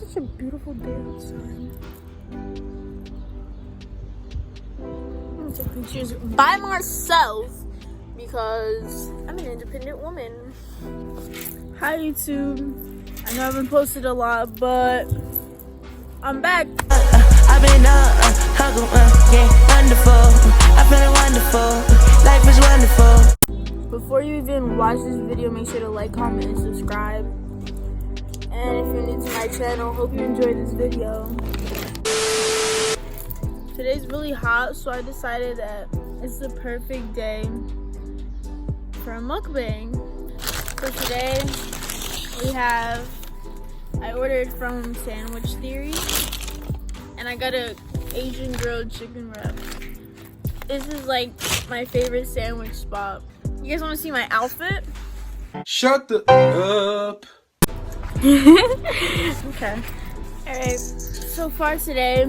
It's such a beautiful day outside. I'm gonna take pictures by myself because I'm an independent woman. Hi YouTube. I know I haven't posted a lot, but I'm back. I've been yeah, wonderful. I feel wonderful. Life is wonderful. Before you even watch this video, make sure to like, comment, and subscribe. And if you're new to my channel, hope you enjoy this video. Today's really hot, so I decided that it's the perfect day for a mukbang. For today, I ordered from Sandwich Theory, and I got a Asian grilled chicken wrap. This is like my favorite sandwich spot. You guys want to see my outfit? Shut the up. Okay. Alright. So far today,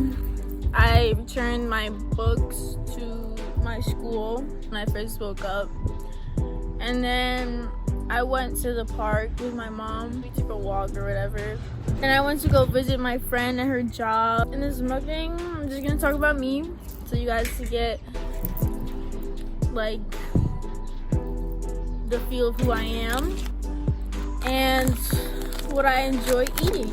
I returned my books to my school when I first woke up. And then I went to the park with my mom. We took a walk or whatever. And I went to go visit my friend at her job. In this mukbang, I'm just gonna talk about me so you guys can get like the feel of who I am and what I enjoy eating.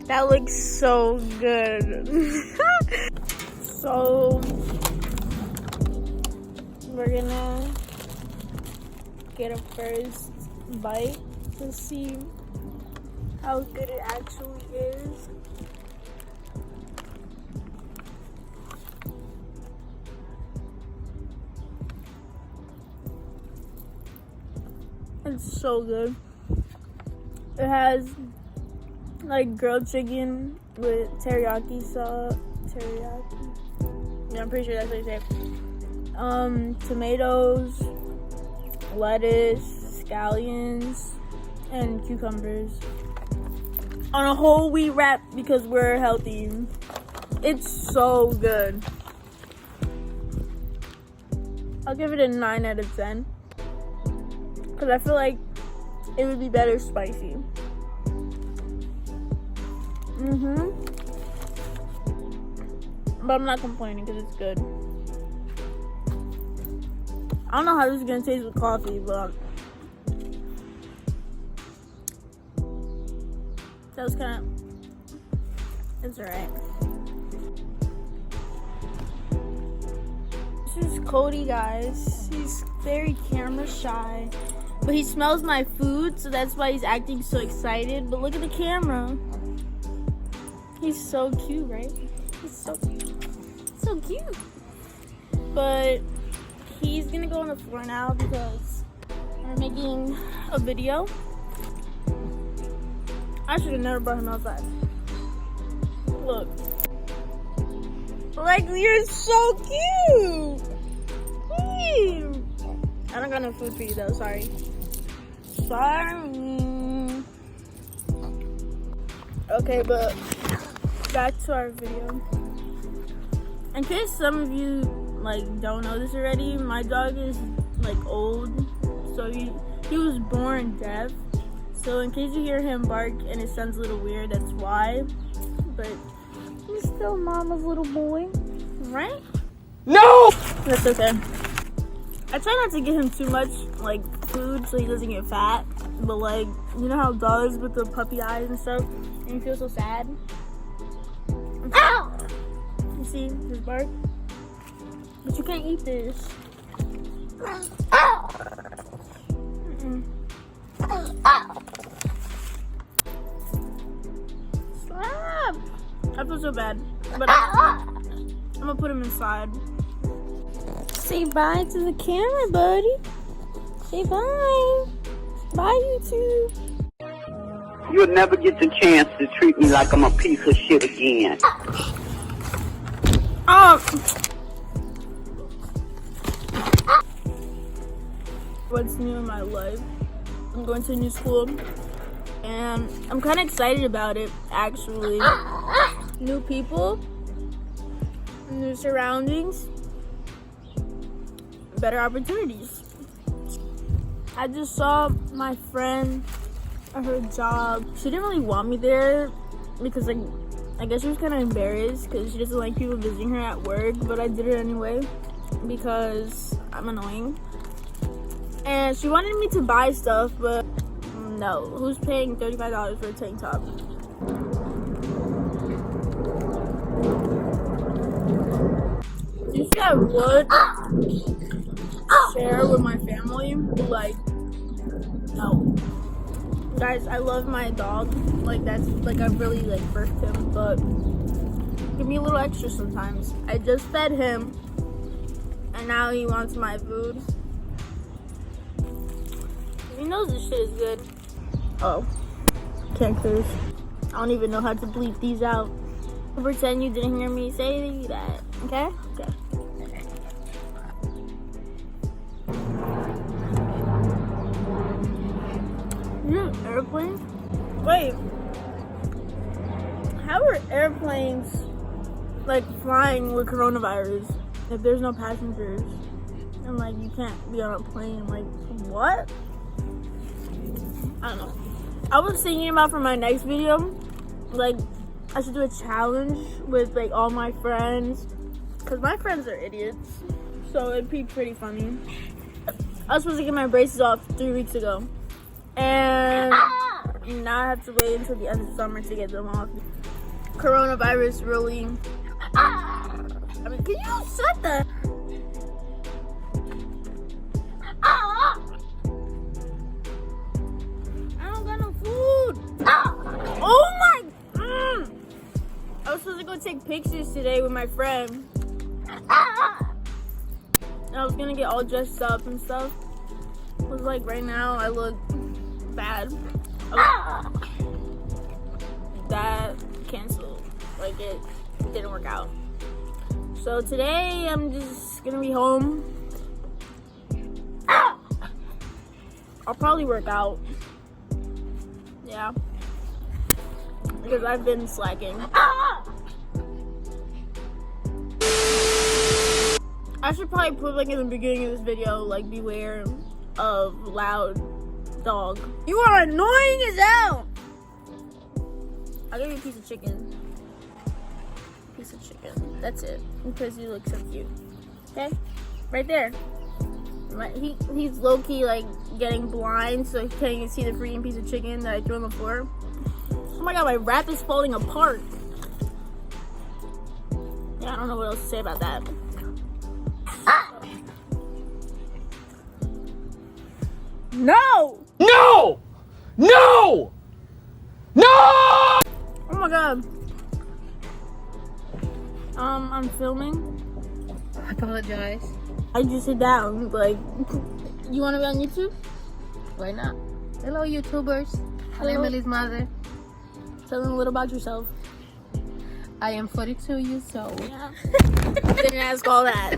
That looks so good. So we're gonna get a first bite to see how good it actually is. It's so good. It has like grilled chicken with teriyaki sauce. Teriyaki. Yeah, I'm pretty sure that's what you say. Tomatoes, lettuce, scallions, and cucumbers on a whole wheat wrap because we're healthy. It's so good. I'll give it a 9 out of 10. Because I feel like it would be better spicy. But I'm not complaining because it's good. I don't know how this is going to taste with coffee, but that was kind of, it's alright. This is Cody, guys. He's very camera shy. But he smells my food, so that's why he's acting so excited. But look at the camera. He's so cute, right? He's so cute. So cute. But he's gonna go on the floor now because we're making a video. I should have never brought him outside. Look. Like, you're so cute. I don't got no food for you though, sorry. Okay, but back to our video. In case some of you like don't know this already, my dog is like old, so he was born deaf. So in case you hear him bark and it sounds a little weird, that's why. But he's still mama's little boy, right? No! That's okay. I try not to give him too much like food so he doesn't get fat, but like, you know how dogs with the puppy eyes and stuff, and you feel so sad? Ow! You see his bark? But you can't eat this. Stop! I feel so bad, but I'm gonna put him inside. Say bye to the camera, buddy. Say bye. Bye, YouTube. You'll never get the chance to treat me like I'm a piece of shit again. What's new in my life? I'm going to a new school, and I'm kind of excited about it, actually. New people, new surroundings, better opportunities. I just saw my friend at her job. She didn't really want me there because like I guess she was kind of embarrassed because she doesn't like people visiting her at work, but I did it anyway because I'm annoying. And she wanted me to buy stuff, but no. Who's paying $35 for a tank top? You said I would share with my family, but like, no. Guys, I love my dog. Like, that's like I really like birthed him, but give me a little extra sometimes. I just fed him, and now he wants my food. He knows this shit is good. Oh, characters. I don't even know how to bleep these out. Pretend you didn't hear me say that. Okay? Okay. Airplanes? Wait. How are airplanes like flying with coronavirus if there's no passengers and like you can't be on a plane? Like what? I don't know. I was thinking about for my next video, like I should do a challenge with like all my friends, because my friends are idiots, so it'd be pretty funny. I was supposed to get my braces off 3 weeks ago, and now I have to wait until the end of summer to get them off. Coronavirus really, I mean, can you shut that? I don't got no food. Oh my, I was supposed to go take pictures today with my friend. I was gonna get all dressed up and stuff. It was like right now I look bad. That canceled. Like it didn't work out. So today I'm just gonna be home. I'll probably work out. Yeah. Because I've been slacking. I should probably put like in the beginning of this video, like beware of loud dog. You are annoying as hell. I'll give you a piece of chicken. Piece of chicken. That's it. Because you look so cute. Okay? Right there. He's low-key like getting blind, so he can't even see the freaking piece of chicken that I threw on the floor. Oh my god, my wrap is falling apart. Yeah, I don't know what else to say about that. No! No! No! No! Oh my god. I'm filming. I apologize. I just sit down. Like, you want to be on YouTube? Why not? Hello, YouTubers. I'm Emily's mother. Tell them a little about yourself. I am 42 years old. Yeah. Didn't ask all that.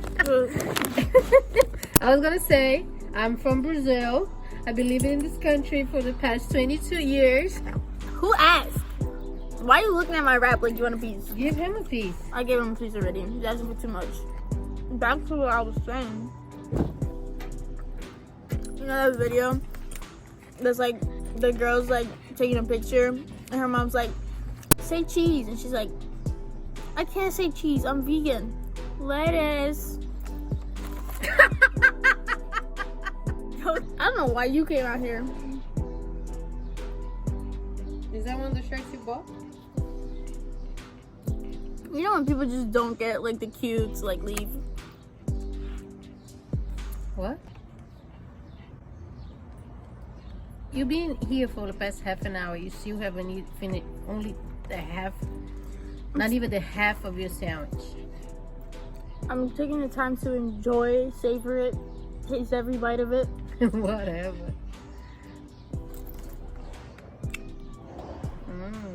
I was gonna say, I'm from Brazil. I've been living in this country for the past 22 years. Who asked? Why are you looking at my wrap like you want a piece? Give him a piece. I gave him a piece already. He's asking for too much. Back to what I was saying. You know that video? There's like, the girl's like taking a picture and her mom's like, say cheese. And she's like, I can't say cheese, I'm vegan. Lettuce. I don't know why you came out here. Is that one of the shirts you bought? You know when people just don't get like the cutes, like leave. What? You've been here for the past half an hour. You still haven't finished only the half, not even the half of your sandwich. I'm taking the time to enjoy, savor it, taste every bite of it. Whatever.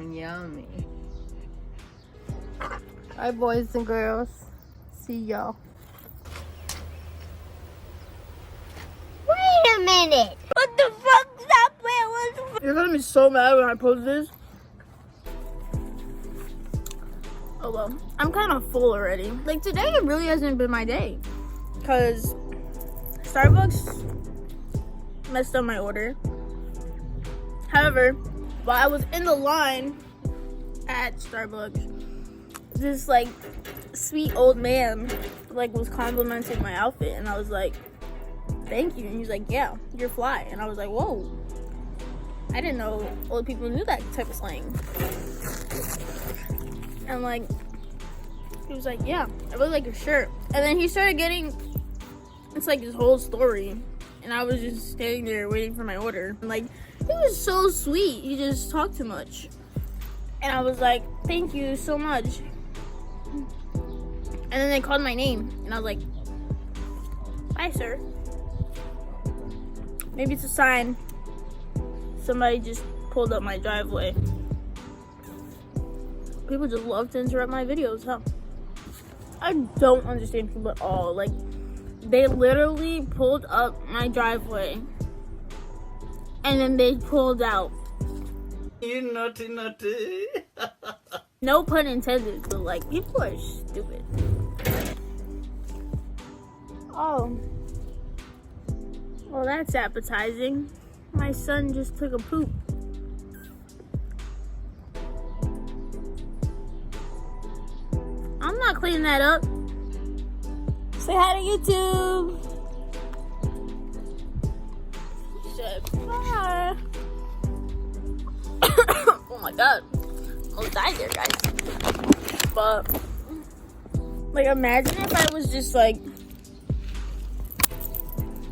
Yummy. Hi, boys and girls. See y'all. Wait a minute. What the fuck? Stop playing. You're gonna be so mad when I post this. Oh well, I'm kind of full already. Like today, it really hasn't been my day, cause Starbucks messed up my order. However, while I was in the line at Starbucks, this like sweet old man like was complimenting my outfit, and I was like, thank you. And he's like, yeah, you're fly. And I was like, whoa, I didn't know old people knew that type of slang. And like, he was like, yeah, I really like your shirt. And then he started getting, it's like his whole story, and I was just standing there waiting for my order. And like, he was so sweet. He just talked too much. And I was like, thank you so much. And then they called my name, and I was like, bye, sir. Maybe it's a sign somebody just pulled up my driveway. People just love to interrupt my videos, huh? I don't understand people at all. Like, they literally pulled up my driveway, and then they pulled out. You naughty, naughty. No pun intended, but like, people are stupid. Oh. Well, that's appetizing. My son just took a poop. I'm not cleaning that up. Say hi to YouTube. He said bye. Oh my god. Almost died there, guys. But, like, imagine if I was just like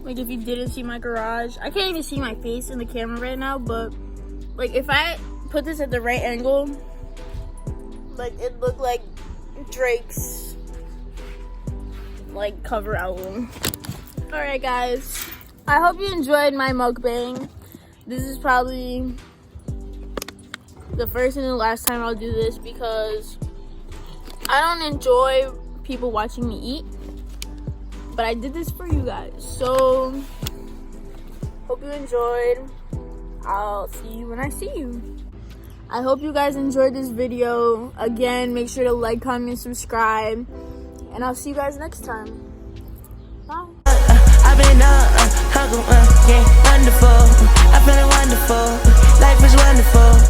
if you didn't see my garage. I can't even see my face in the camera right now, but like, if I put this at the right angle, like, it looked like Drake's like cover album. Alright guys, I hope you enjoyed my mukbang. This is probably the first and the last time I'll do this, because I don't enjoy people watching me eat, but I did this for you guys. So hope you enjoyed. I'll see you when I see you. I hope you guys enjoyed this video. Again, make sure to like, comment, subscribe, and I'll see you guys next time. Bye. I've been yeah, wonderful. I'm feeling wonderful. Life is wonderful.